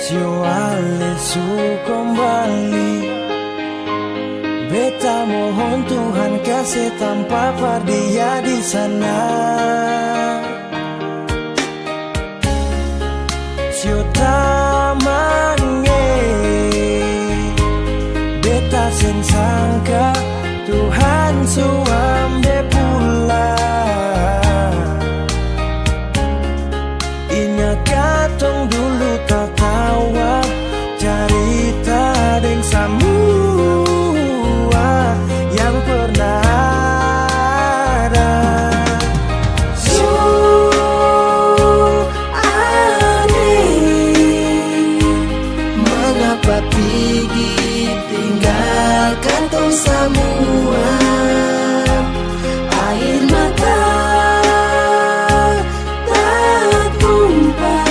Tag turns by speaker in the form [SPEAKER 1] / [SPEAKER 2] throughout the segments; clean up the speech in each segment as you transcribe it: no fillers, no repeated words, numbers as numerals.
[SPEAKER 1] Siwale su kembali. Beta mohon Tuhan kasih tanpa dia di sana. Sio tamange, beta sen sangka Tuhan suambe pula. Inya katong dulu tak tawa cerita deng semua yang pernah ada.
[SPEAKER 2] Mengapa pergi tinggalkan tong semua? Air mata tak tumpah.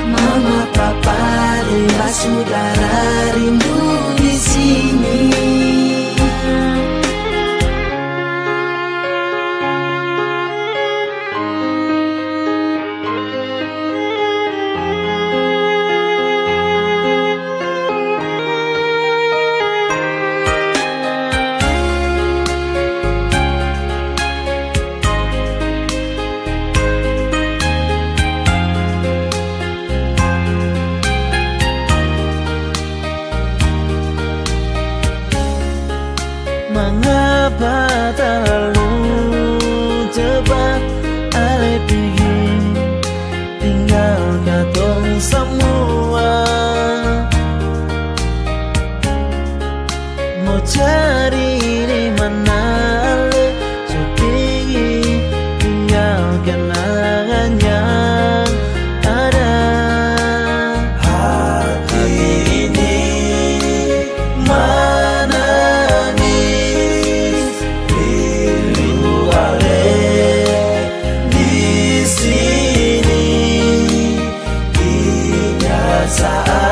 [SPEAKER 2] Mama papa adalah saudara rindu di sini.
[SPEAKER 1] Mengapa terlalu cepat Ale pergi tinggal katong semua. Mau cari di mana Ale supaya tinggal kenangan yang ada. Hati ini saat